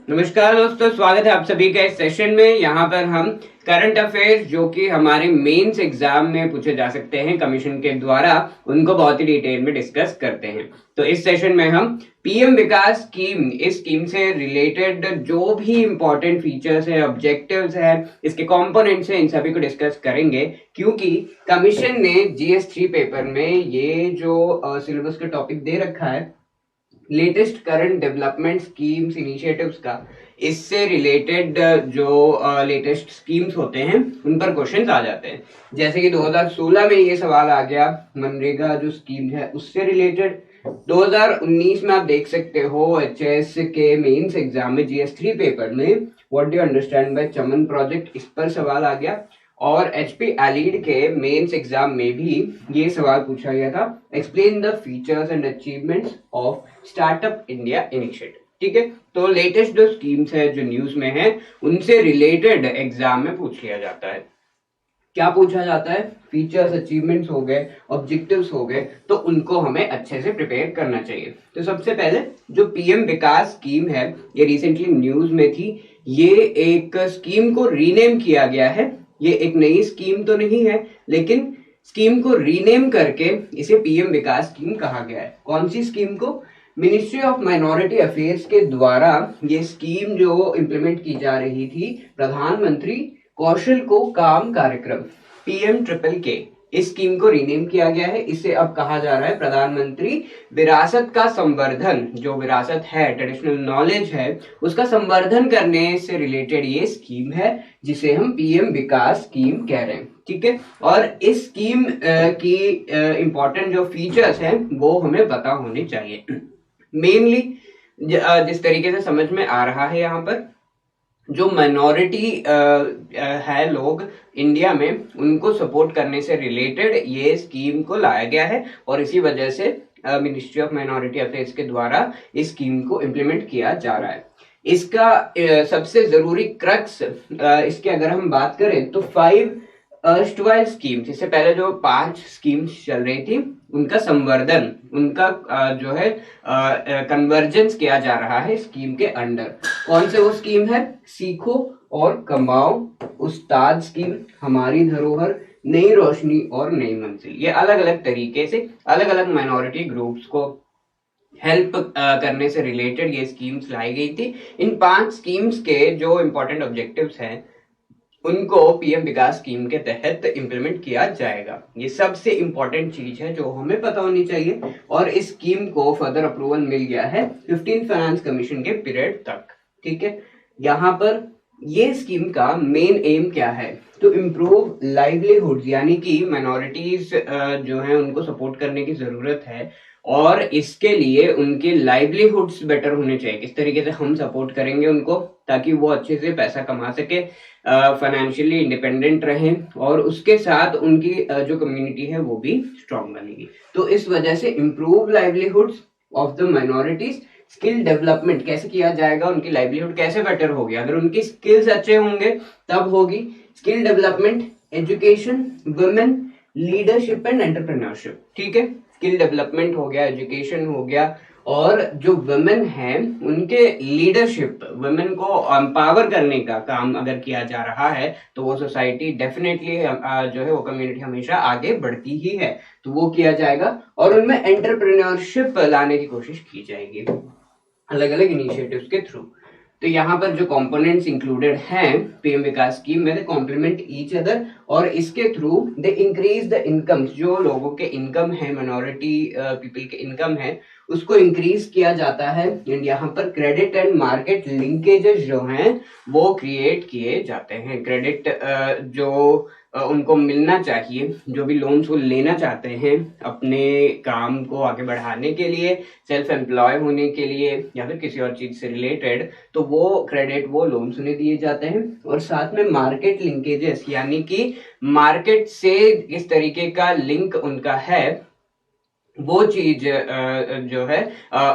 नमस्कार दोस्तों, स्वागत है आप सभी का इस सेशन में। यहाँ पर हम करंट अफेयर्स जो कि हमारे मेंस एग्जाम में पूछे जा सकते हैं कमीशन के द्वारा, उनको बहुत ही डिटेल में डिस्कस करते हैं। तो इस सेशन में हम पीएम विकास स्कीम, इस स्कीम से रिलेटेड जो भी इंपॉर्टेंट फीचर्स है, ऑब्जेक्टिव्स है, इसके कंपोनेंट्स हैं, इन सभी को डिस्कस करेंगे। क्योंकि कमीशन ने जीएस3 पेपर में ये जो सिलेबस का टॉपिक दे रखा है, latest current development schemes initiatives का, इससे रिलेटेड जो लेटेस्ट स्कीम्स होते हैं उन पर क्वेश्चंस आ जाते हैं। जैसे कि 2016 में ये सवाल आ गया, मनरेगा जो स्कीम है उससे रिलेटेड। 2019 में आप देख सकते हो एचएस के मेंस एग्जाम में जीएस3 पेपर में what do you understand by Chaman project, इस पर सवाल आ गया। और एचपी एलिड के मेंस एग्जाम में भी ये सवाल पूछा गया था, explain the features and achievements of startup India initiative. ठीक है, तो लेटेस्ट जो स्कीम्स है जो न्यूज में है उनसे रिलेटेड एग्जाम में पूछ लिया जाता है। क्या पूछा जाता है? फीचर्स, अचीवमेंट्स हो गए, ऑब्जेक्टिव्स हो गए, तो उनको हमें अच्छे से प्रिपेयर करना चाहिए। तो सबसे पहले जो पीएम विकास स्कीम है, ये रिसेंटली न्यूज में थी। ये एक स्कीम को रीनेम किया गया है। ये एक नई स्कीम तो नहीं है, लेकिन स्कीम को रीनेम करके इसे पीएम विकास स्कीम कहा गया है। कौन सी स्कीम को? मिनिस्ट्री ऑफ माइनॉरिटी अफेयर्स के द्वारा ये स्कीम जो इम्प्लीमेंट की जा रही थी, प्रधानमंत्री कौशल को काम कार्यक्रम, PM-KKK, इस स्कीम को रीनेम किया गया है। इसे अब कहा जा रहा है प्रधानमंत्री विरासत का संवर्धन। जो विरासत है, ट्रेडिशनल नॉलेज है, उसका संवर्धन करने से रिलेटेड ये स्कीम है, जिसे हम पीएम विकास स्कीम कह रहे हैं। ठीक है, और इस स्कीम की इंपॉर्टेंट जो फीचर्स हैं वो हमें पता होने चाहिए। मेनली जिस तरीके से समझ में आ रहा है, यहाँ पर जो माइनॉरिटी है लोग इंडिया में, उनको सपोर्ट करने से रिलेटेड ये स्कीम को लाया गया है। और इसी वजह से मिनिस्ट्री ऑफ माइनॉरिटी अफेयर्स के द्वारा इस स्कीम को इम्प्लीमेंट किया जा रहा है। इसका सबसे जरूरी क्रक्स, इसके अगर हम बात करें तो 5 अर्स्टवाइल स्कीम्स, इससे पहले जो 5 स्कीम्स चल रही थी, उनका संवर्धन, उनका जो है कन्वर्जेंस किया जा रहा है स्कीम के अंडर। कौन से वो स्कीम है? सीखो और कमाओ, उस्ताद स्कीम, हमारी धरोहर, नई रोशनी और नई मंजिल। ये अलग अलग तरीके से अलग अलग माइनॉरिटी ग्रुप्स को हेल्प करने से रिलेटेड ये स्कीम्स लाई गई थी। इन 5 स्कीम्स के जो इंपॉर्टेंट ऑब्जेक्टिव्स हैं उनको पीएम विकास स्कीम के तहत इंप्लीमेंट किया जाएगा। ये सबसे इंपॉर्टेंट चीज है जो हमें पता होनी चाहिए। और इस स्कीम को फर्दर अप्रूवल मिल गया है 15 फाइनेंस कमीशन के पीरियड तक। ठीक है, यहाँ पर ये स्कीम का मेन एम क्या है? तो इम्प्रूव लाइवलीहुड, यानी कि माइनॉरिटीज जो है उनको सपोर्ट करने की जरूरत है, और इसके लिए उनके लाइवलीहुड्स बेटर होने चाहिए। किस तरीके से हम सपोर्ट करेंगे उनको, ताकि वो अच्छे से पैसा कमा सके, फाइनेंशियली इंडिपेंडेंट रहें, और उसके साथ उनकी जो कम्युनिटी है वो भी स्ट्रांग बनेगी। तो इस वजह से improve livelihoods of the minorities, skill development कैसे किया जाएगा, उनकी लाइवलीहुड कैसे बेटर होगी? अगर उनकी स्किल्स अच्छे होंगे तब होगी। Skill development, education, women, leadership and entrepreneurship. ठीक है, स्किल डेवलपमेंट हो गया, एजुकेशन हो गया, और जो वुमेन हैं उनके लीडरशिप, वुमेन को एम्पावर करने का काम अगर किया जा रहा है, तो वो सोसाइटी डेफिनेटली जो है वो कम्युनिटी हमेशा आगे बढ़ती ही है, तो वो किया जाएगा। और उनमें एंटरप्रेन्योरशिप लाने की कोशिश की जाएगी अलग अलग इनिशिएटिव्स के थ्रू। तो यहाँ पर जो कंपोनेंट्स इंक्लूडेड हैं पीएम विकास स्कीम में, दे कॉम्प्लीमेंट ईच अदर, और इसके through they increase the incomes. जो लोगों के इनकम है, माइनॉरिटी पीपल के इनकम है, उसको इंक्रीज किया जाता है। एंड यहाँ पर क्रेडिट एंड मार्केट लिंकेजेस जो हैं वो क्रिएट किए जाते हैं। क्रेडिट जो उनको मिलना चाहिए, जो भी लोन्स वो लेना चाहते हैं अपने काम को आगे बढ़ाने के लिए, सेल्फ एम्प्लॉय होने के लिए, या फिर किसी और चीज से रिलेटेड, तो वो क्रेडिट, वो लोन्स उन्हें दिए जाते हैं। और साथ में मार्केट लिंकेजेस, यानी कि मार्केट से किस तरीके का लिंक उनका है, वो चीज जो है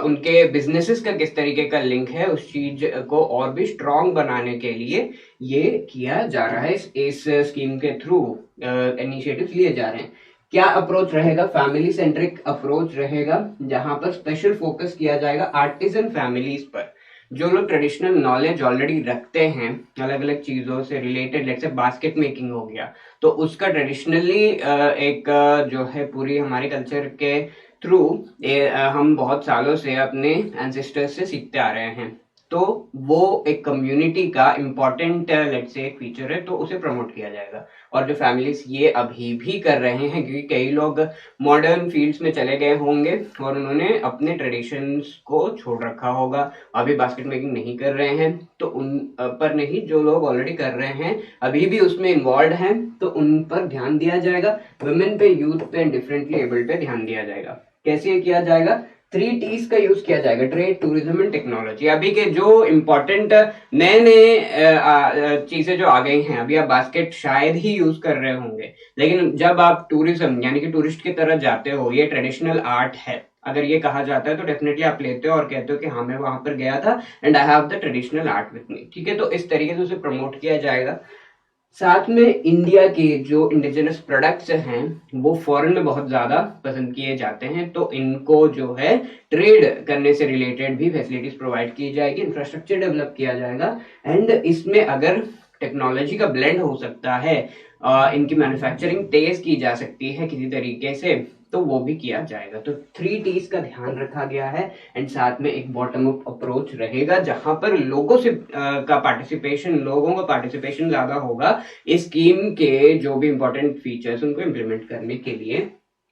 उनके बिजनेसेस का किस तरीके का लिंक है, उस चीज को और भी स्ट्रॉन्ग बनाने के लिए ये किया जा रहा है। इस स्कीम के थ्रू इनिशिएटिव्स लिए जा रहे हैं। क्या अप्रोच रहेगा? फैमिली सेंट्रिक अप्रोच रहेगा, जहां पर स्पेशल फोकस किया जाएगा आर्टिजन फैमिलीज पर। जो लोग ट्रेडिशनल नॉलेज ऑलरेडी रखते हैं अलग अलग चीजों से रिलेटेड, जैसे बास्केट मेकिंग हो गया, तो उसका ट्रेडिशनली एक जो है पूरी हमारे कल्चर के थ्रू हम बहुत सालों से अपने एंसेस्टर्स से सीखते आ रहे हैं, तो वो एक कम्युनिटी का इम्पोर्टेंट लेट्स से एक फीचर है, तो उसे प्रमोट किया जाएगा। और जो फैमिलीज ये अभी भी कर रहे हैं, क्योंकि कई लोग मॉडर्न फील्ड्स में चले गए होंगे और उन्होंने अपने ट्रेडिशंस को छोड़ रखा होगा, अभी बास्केट मेकिंग नहीं कर रहे हैं, तो उन पर नहीं, जो लोग ऑलरेडी कर रहे हैं अभी भी उसमें इन्वॉल्व हैं, तो उन पर ध्यान दिया जाएगा। वुमेन पे, यूथ पे, डिफरेंटली एबल पे ध्यान दिया जाएगा। कैसे किया जाएगा? 3Ts का यूज किया जाएगा, ट्रेड, टूरिज्म एंड टेक्नोलॉजी। अभी के जो इम्पोर्टेंट नए नए चीजें जो आ गई हैं, अभी आप बास्केट शायद ही यूज कर रहे होंगे, लेकिन जब आप टूरिज्म यानी कि टूरिस्ट की तरह जाते हो, ये ट्रेडिशनल आर्ट है अगर ये कहा जाता है, तो डेफिनेटली आप लेते हो और कहते हो कि हाँ मैं वहां पर गया था and I have the traditional art with me. ठीक है, तो इस तरीके से उसे प्रमोट किया जाएगा। साथ में इंडिया के जो इंडिजिनस प्रोडक्ट्स हैं वो फॉरेन में बहुत ज्यादा पसंद किए जाते हैं, तो इनको जो है ट्रेड करने से रिलेटेड भी फैसिलिटीज प्रोवाइड की जाएगी, इंफ्रास्ट्रक्चर डेवलप किया जाएगा, एंड इसमें अगर टेक्नोलॉजी का ब्लेंड हो सकता है, इनकी मैन्युफैक्चरिंग तेज की जा सकती है किसी तरीके से, तो वो भी किया जाएगा। तो 3Ts का ध्यान रखा गया है, एंड साथ में एक बॉटम अप अप्रोच रहेगा जहां पर लोगों से लोगों का पार्टिसिपेशन ज्यादा होगा इस स्कीम के जो भी इंपॉर्टेंट फीचर्स उनको इम्प्लीमेंट करने के लिए।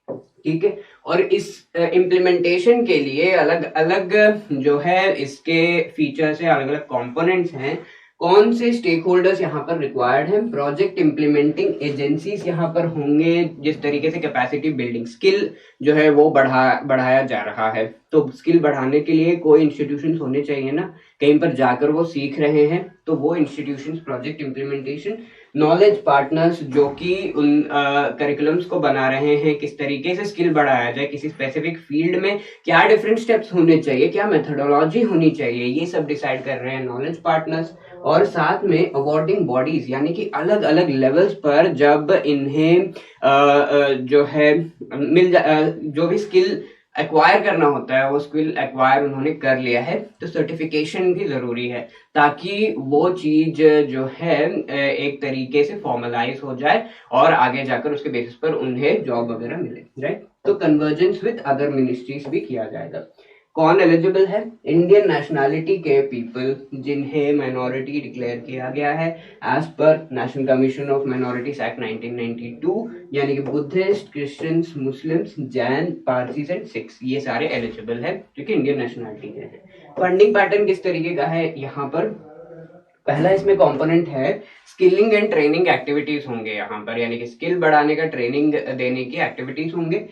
ठीक है, और इस इम्प्लीमेंटेशन के लिए अलग अलग जो है इसके फीचर्स है, अलग अलग कंपोनेंट्स हैं। कौन से स्टेक होल्डर्स यहाँ पर रिक्वायर्ड हैं? प्रोजेक्ट इम्प्लीमेंटिंग एजेंसीज यहाँ पर होंगे, जिस तरीके से कैपेसिटी बिल्डिंग स्किल जो है वो बढ़ाया जा रहा है, तो स्किल बढ़ाने के लिए कोई इंस्टीट्यूशंस होने चाहिए ना, कहीं पर जाकर वो सीख रहे हैं, तो वो institutions, project implementation, knowledge partners जो कि उन करिकुलम्स को बना रहे हैं, किस तरीके से स्किल बढ़ाया जाए किसी स्पेसिफिक फील्ड में, क्या डिफरेंट स्टेप्स होने चाहिए, क्या मेथोडोलॉजी होनी चाहिए, ये सब डिसाइड कर रहे हैं नॉलेज पार्टनर्स। और साथ में अवॉर्डिंग बॉडीज, यानी कि अलग अलग लेवल्स पर जब इन्हें जो है जो भी स्किल एक्वायर करना होता है, वो स्किल एक्वायर उन्होंने कर लिया है, तो सर्टिफिकेशन भी जरूरी है, ताकि वो चीज जो है एक तरीके से फॉर्मलाइज हो जाए और आगे जाकर उसके बेसिस पर उन्हें जॉब वगैरह मिले, राइट। तो कन्वर्जेंस विद अदर मिनिस्ट्रीज भी किया जाएगा। कौन एलिजिबल है? इंडियन नेशनैलिटी के पीपल जिन्हें माइनॉरिटी डिक्लेयर किया गया है as per national commission of minorities act 1992, यानी कि Buddhist, Christians, Muslims, Jain, Parsis and Sikhs, ये सारे एलिजिबल है जो कि इंडियन नेशनैलिटी के हैं। फंडिंग पैटर्न किस तरीके का है? यहाँ पर पहला इसमें कंपोनेंट है स्किलिंग एंड ट्रेनिंग एक्टिविटीज होंगे यहाँ पर, यानी कि स्किल बढ़ाने का, ट्रेनिंग देने की एक्टिविटीज होंगे।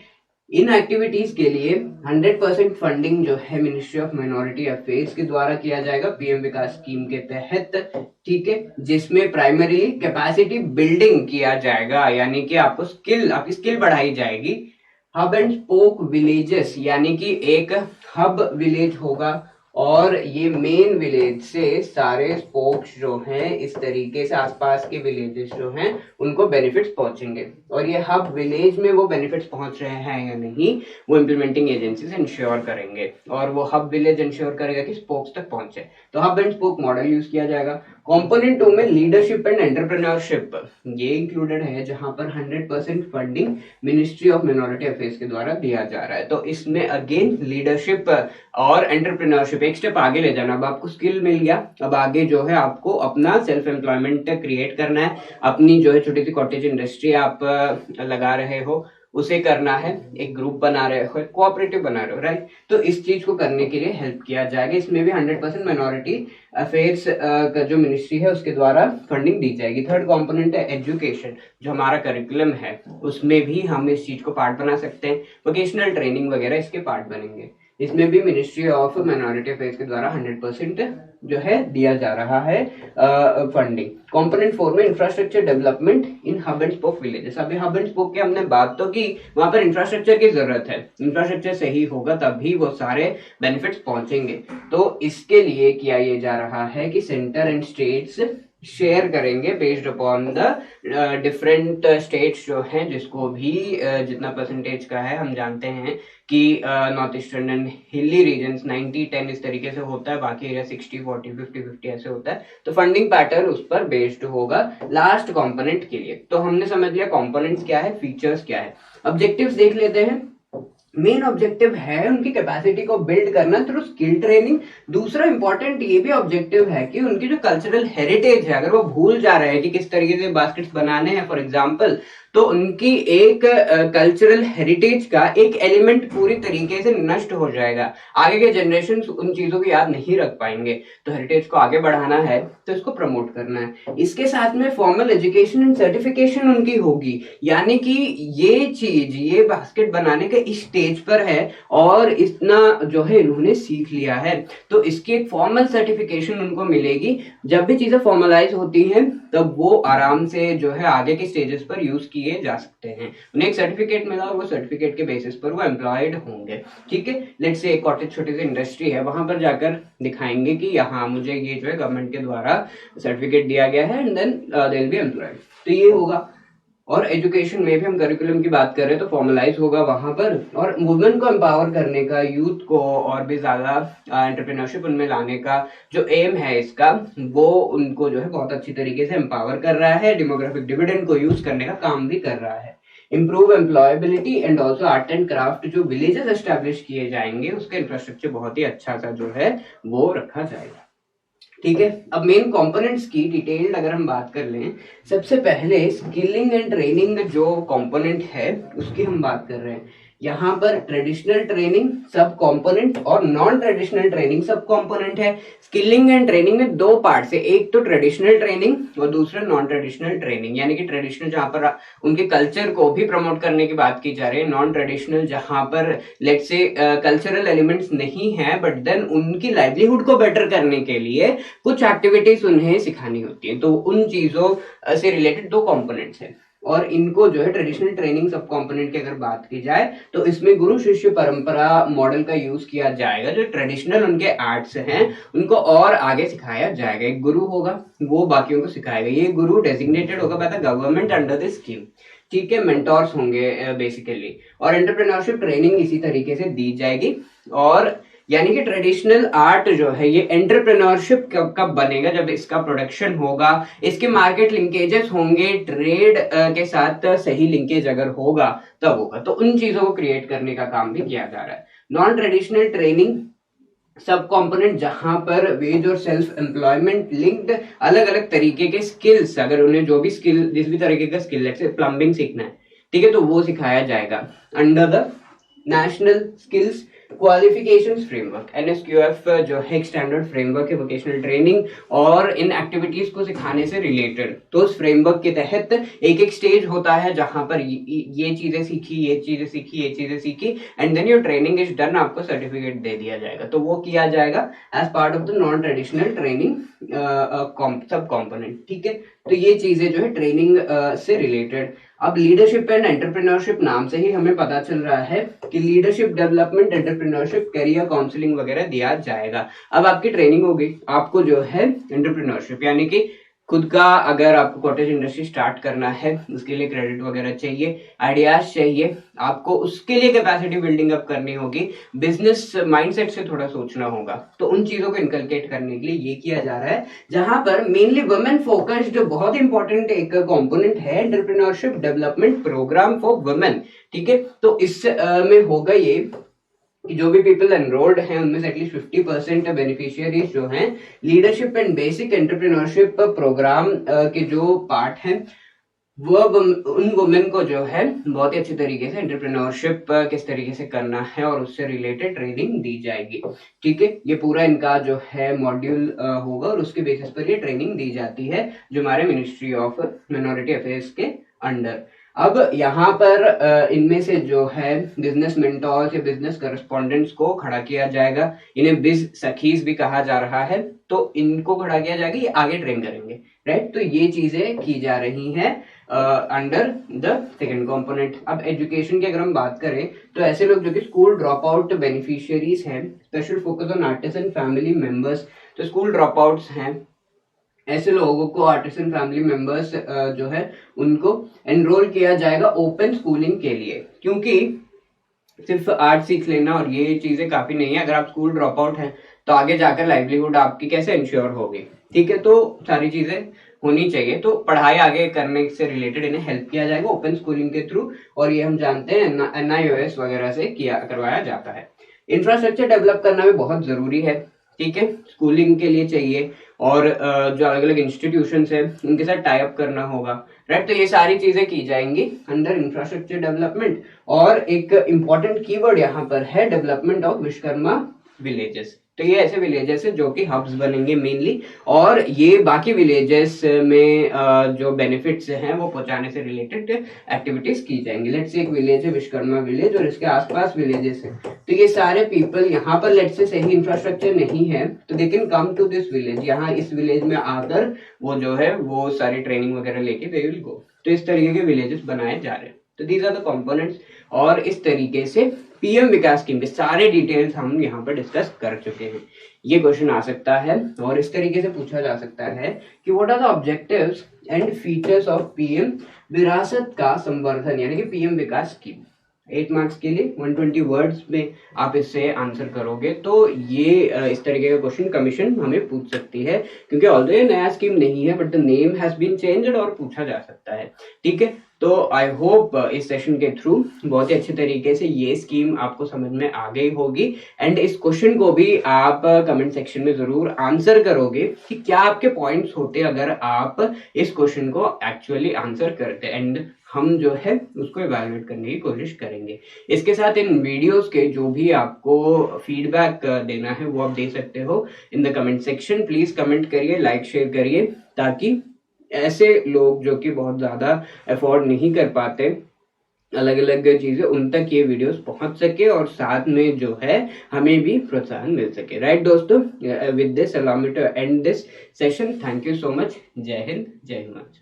इन एक्टिविटीज के लिए 100% फंडिंग जो है मिनिस्ट्री ऑफ माइनॉरिटी अफेयर्स के द्वारा किया जाएगा, पीएम विकास स्कीम के तहत। ठीक है, जिसमें प्राइमरीली कैपेसिटी बिल्डिंग किया जाएगा, यानी कि आपकी स्किल बढ़ाई जाएगी। हब एंड स्पोक विलेजेस, यानी कि एक हब विलेज होगा और ये मेन विलेज से सारे स्पोक्स जो हैं, इस तरीके से आसपास के विलेजेस जो हैं उनको बेनिफिट्स पहुंचेंगे, और ये हब विलेज में वो बेनिफिट्स पहुंच रहे हैं या नहीं, वो इम्प्लीमेंटिंग एजेंसीज इंश्योर करेंगे, और वो हब विलेज इंश्योर करेगा कि स्पोक्स तक पहुंचे। तो hub and spoke model use किया जाएगा। कंपोनेंट 2 में लीडरशिप एंड एंटरप्रेन्योरशिप ये इंक्लूडेड है, जहां पर 100% funding ministry of minority affairs के द्वारा दिया जा रहा है। तो इसमें अगेन लीडरशिप और एंटरप्रेन्योरशिप एक स्टेप आगे ले जाना। अब आपको स्किल मिल गया, अब आगे जो है आपको अपना सेल्फ एम्प्लॉयमेंट क्रिएट करना है, अपनी जो है छोटी सी कॉटेज इंडस्ट्री आप लगा रहे हो उसे करना है, एक ग्रुप बना रहे हो, एक कोऑपरेटिव बना रहे हो, राइट। तो इस चीज को करने के लिए हेल्प किया जाएगा। इसमें भी 100% माइनॉरिटी अफेयर्स का जो मिनिस्ट्री है उसके द्वारा फंडिंग दी जाएगी। थर्ड कंपोनेंट है एजुकेशन, जो हमारा करिकुलम है उसमें भी हम इस चीज को पार्ट बना सकते हैं, वोकेशनल ट्रेनिंग वगैरह इसके पार्ट बनेंगे। इसमें भी मिनिस्ट्री ऑफ माइनॉरिटी अफेयर्स के द्वारा 100% जो है दिया जा रहा है फंडिंग। कंपोनेंट 4 में infrastructure development in hub and spoke villages. अभी हब एंड स्पोक की हमने बात तो की, वहां पर इंफ्रास्ट्रक्चर की जरूरत है, इंफ्रास्ट्रक्चर सही होगा तभी वो सारे बेनिफिट्स पहुंचेंगे। तो इसके लिए किया ये जा रहा है कि सेंटर एंड स्टेट्स शेयर करेंगे based upon the different states जो हैं, जिसको भी जितना परसेंटेज का है। हम जानते हैं कि north eastern and hilly regions 90-10 इस तरीके से होता है, बाकी एरिया 60-40 50-50 ऐसे होता है। तो फंडिंग पैटर्न उस पर बेस्ड होगा लास्ट कंपोनेंट के लिए। तो हमने समझ लिया कंपोनेंट्स क्या है, फीचर्स क्या है। ऑब्जेक्टिव्स देख लेते हैं। मेन ऑब्जेक्टिव है उनकी कैपेसिटी को बिल्ड करना थ्रू स्किल ट्रेनिंग। दूसरा इंपॉर्टेंट ये भी ऑब्जेक्टिव है कि उनकी जो कल्चरल हेरिटेज है, अगर वो भूल जा रहे हैं कि किस तरीके से बास्केट्स बनाने हैं फॉर एग्जांपल, तो उनकी एक कल्चरल हेरिटेज का एक एलिमेंट पूरी तरीके से नष्ट हो जाएगा। आगे के जनरेशन उन चीजों को याद नहीं रख पाएंगे। तो हेरिटेज को आगे बढ़ाना है तो इसको प्रमोट करना है। इसके साथ में फॉर्मल एजुकेशन एंड सर्टिफिकेशन उनकी होगी, यानी कि ये चीज, ये बास्केट बनाने के इस स्टेज पर है और इतना जो है इन्होंने सीख लिया है, तो इसकी एक फॉर्मल सर्टिफिकेशन उनको मिलेगी। जब भी चीजें फॉर्मलाइज होती हैं तब वो आराम से जो है आगे के स्टेजेस पर यूज किए जा सकते हैं। उन्हें एक सर्टिफिकेट मिला और वो सर्टिफिकेट के बेसिस पर वो एम्प्लॉयड होंगे। ठीक है, लेट्स से एक कॉटेज छोटी सी इंडस्ट्री है, वहां पर जाकर दिखाएंगे कि यहाँ मुझे ये जो है गवर्नमेंट के द्वारा सर्टिफिकेट दिया गया है and then they will be employed. तो ये होगा। और एजुकेशन में भी हम करिकुलम की बात कर रहे हैं तो फॉर्मलाइज होगा वहां पर। और वुमेन को एम्पावर करने का, यूथ को और भी ज्यादा एंटरप्रेन्योरशिप उनमें लाने का जो एम है इसका, वो उनको जो है बहुत अच्छी तरीके से एम्पावर कर रहा है। डेमोग्राफिक डिविडेंड को यूज करने का काम भी कर रहा है। Improve employability and also art and craft, जो विलेजेस एस्टेब्लिश किए जाएंगे उसका इंफ्रास्ट्रक्चर बहुत ही अच्छा सा जो है वो रखा जाएगा। ठीक है, अब मेन कंपोनेंट्स की डिटेल्ड अगर हम बात कर लें, सबसे पहले स्किलिंग एंड ट्रेनिंग जो कंपोनेंट है उसकी हम बात कर रहे हैं। यहाँ पर ट्रेडिशनल ट्रेनिंग सब कंपोनेंट और नॉन ट्रेडिशनल ट्रेनिंग सब कंपोनेंट है। स्किलिंग एंड ट्रेनिंग में दो पार्ट्स है, एक तो ट्रेडिशनल ट्रेनिंग और दूसरा नॉन ट्रेडिशनल ट्रेनिंग। यानी कि ट्रेडिशनल जहां पर उनके कल्चर को भी प्रमोट करने की बात की जा रही है, नॉन ट्रेडिशनल जहां पर लेट्स से कल्चरल एलिमेंट्स नहीं है बट देन उनकी लाइवलीहुड को बेटर करने के लिए कुछ एक्टिविटीज उन्हें सिखानी होती है। तो उन चीजों से रिलेटेड दो कंपोनेंट्स हैं और इनको जो है ट्रेडिशनल ट्रेनिंग सब कंपोनेंट की अगर बात की जाए तो इसमें गुरु शिष्य परंपरा मॉडल का यूज किया जाएगा। जो ट्रेडिशनल उनके आर्ट्स हैं उनको और आगे सिखाया जाएगा। एक गुरु होगा वो बाकियों को सिखाएगा। ये गुरु डेजिग्नेटेड होगा by the government under this scheme. ठीक है, मेंटोर्स होंगे बेसिकली। और एंटरप्रेन्योरशिप ट्रेनिंग इसी तरीके से दी जाएगी। और यानी कि ट्रेडिशनल आर्ट जो है ये एंटरप्रेन्योरशिप कब बनेगा, जब इसका प्रोडक्शन होगा, इसके मार्केट लिंकेजेस होंगे, ट्रेड के साथ सही लिंकेज अगर होगा तब होगा। तो उन चीजों को क्रिएट करने का काम भी किया जा रहा है। नॉन ट्रेडिशनल ट्रेनिंग सब कंपोनेंट जहां पर वेज और सेल्फ एम्प्लॉयमेंट लिंक्ड अलग अलग तरीके के स्किल्स, अगर उन्हें जो भी स्किल, जिस भी तरीके का स्किल, जैसे प्लम्बिंग सीखना है, ठीक है, तो वो सिखाया जाएगा under the national skills qualifications framework. NSQF जो है एक स्टैंडर्ड फ्रेमवर्क है वोकेशनल ट्रेनिंग और इन एक्टिविटीज को सिखाने से रिलेटेड। तो उस फ्रेमवर्क के तहत एक एक स्टेज होता है जहां पर ये चीजें सीखी, ये चीजें सीखी, ये चीजें सीखी and then your training is done, आपको सर्टिफिकेट दे दिया जाएगा। तो वो किया जाएगा as part of the non traditional training sub component. ठीक है, तो ये चीजें जो है ट्रेनिंग से रिलेटेड। अब लीडरशिप एंड एंटरप्रेन्योरशिप नाम से ही हमें पता चल रहा है कि leadership development, entrepreneurship, career counselling वगैरह दिया जाएगा। अब आपकी ट्रेनिंग होगी, आपको जो है एंटरप्रेन्योरशिप यानी कि खुद का अगर आपको कॉटेज इंडस्ट्री स्टार्ट करना है उसके लिए क्रेडिट वगैरह चाहिए, आइडियाज चाहिए, आपको उसके लिए कैपेसिटी बिल्डिंग अप करनी होगी, बिजनेस माइंडसेट से थोड़ा सोचना होगा। तो उन चीजों को इनकलकेट करने के लिए ये किया जा रहा है, जहां पर मेनली वुमेन फोकस्ड बहुत इंपॉर्टेंट एक कंपोनेंट है entrepreneurship development program for women. ठीक है, तो इस में होगा ये कि जो भी पीपल एनरोल्ड हैं उनमें से एटलीस्ट 50% बेनिफिशियरीज जो हैं leadership and basic entrepreneurship program के जो पार्ट हैं वो उन वुमेन को जो है बहुत ही अच्छी तरीके से एंटरप्रेन्योरशिप किस तरीके से करना है और उससे रिलेटेड ट्रेनिंग दी जाएगी। ठीक है, ये पूरा इनका जो है मॉड्यूल होगा और उसके बेसिस पर ये ट्रेनिंग दी जाती है जो हमारे मिनिस्ट्री ऑफ माइनॉरिटी अफेयर्स के अंडर। अब यहाँ पर इनमें से जो है बिजनेस मेंटोर्स या बिजनेस करस्पॉन्डेंट्स को खड़ा किया जाएगा, इन्हें बिज सखीज भी कहा जा रहा है, तो इनको खड़ा किया जाएगा, ये आगे ट्रेन करेंगे, राइट। तो ये चीजें की जा रही हैं अंडर द सेकेंड कंपोनेंट। अब एजुकेशन की अगर हम बात करें तो ऐसे लोग जो कि स्कूल ड्रॉप आउट बेनिफिशियरीज हैं, special focus on artist and family members, तो स्कूल ड्रॉप आउट्स हैं, ऐसे लोगों को आर्टिस्ट एंड फैमिली मेंबर्स जो है उनको एनरोल किया जाएगा ओपन स्कूलिंग के लिए, क्योंकि सिर्फ आर्ट सीख लेना और ये चीजें काफी नहीं है। अगर आप स्कूल ड्रॉप आउट हैं तो आगे जाकर लाइवलीहुड आपकी कैसे इंश्योर होगी, ठीक है। तो सारी चीजें होनी चाहिए, तो पढ़ाई आगे करने से रिलेटेड इन्हें हेल्प किया जाएगा ओपन स्कूलिंग के थ्रू, और ये हम जानते हैं NIOS वगैरह से करवाया जाता है। इंफ्रास्ट्रक्चर डेवलप करना भी बहुत जरूरी है, ठीक है, स्कूलिंग के लिए चाहिए, और जो अलग अलग इंस्टीट्यूशंस है उनके साथ टाई अप करना होगा, राइट। तो ये सारी चीजें की जाएंगी अंडर इंफ्रास्ट्रक्चर डेवलपमेंट। और एक इंपॉर्टेंट कीवर्ड यहाँ पर है डेवलपमेंट ऑफ विश्वकर्मा विलेजेस। तो ये ऐसे विलेजेस है जो कि हब्स बनेंगे मेनली, और ये बाकी विलेजेस में जो बेनिफिट्स हैं वो पहुंचाने से रिलेटेड एक्टिविटीज की जाएंगी। लेट्स से एक विलेज है विश्वकर्मा विलेज और इसके आसपास विलेजेस हैं, तो ये सारे पीपल यहाँ पर लेट्स से सही इंफ्रास्ट्रक्चर नहीं है तो they can come to this village, यहाँ इस विलेज में आकर वो जो है वो सारी ट्रेनिंग वगैरह लेके दे विल गो। तो इस तरीके के विलेजेस बनाए जा रहे हैं। तो दीज आर द कंपोनेंट्स, और इस तरीके से PM विकास स्कीम के सारे डिटेल्स हम यहाँ पर डिस्कस कर चुके हैं। ये क्वेश्चन आ सकता है और इस तरीके से पूछा जा सकता है कि what are the objectives and features of PM Virasat का संवर्धन, यानी कि PM विकास स्कीम। 8 मार्क्स के लिए 120 वर्ड्स में आप इससे आंसर करोगे, तो ये इस तरीके का क्वेश्चन कमीशन हमें पूछ सकती है, क्योंकि ऑल्दो ये नया स्कीम नहीं है but the name has been changed और पूछा जा सकता है, ठीक है। तो आई होप इस सेशन के थ्रू बहुत ही अच्छे तरीके से ये स्कीम आपको समझ में आ गई होगी, एंड इस क्वेश्चन को भी आप कमेंट सेक्शन में जरूर आंसर करोगे कि क्या आपके पॉइंट्स होते अगर आप इस क्वेश्चन को एक्चुअली आंसर करते, एंड हम जो है उसको इवैल्यूएट करने की कोशिश करेंगे। इसके साथ इन वीडियोस के जो भी आपको फीडबैक देना है वो आप दे सकते हो in the comment section. Please comment करिए, लाइक शेयर करिए, ताकि ऐसे लोग जो कि बहुत ज्यादा अफोर्ड नहीं कर पाते अलग अलग चीजें, उन तक ये वीडियोस पहुंच सके और साथ में जो है हमें भी प्रोत्साहन मिल सके, राइट दोस्तों। With this allow me to end this session. Thank you so much. जय हिंद, जय हिमाचल।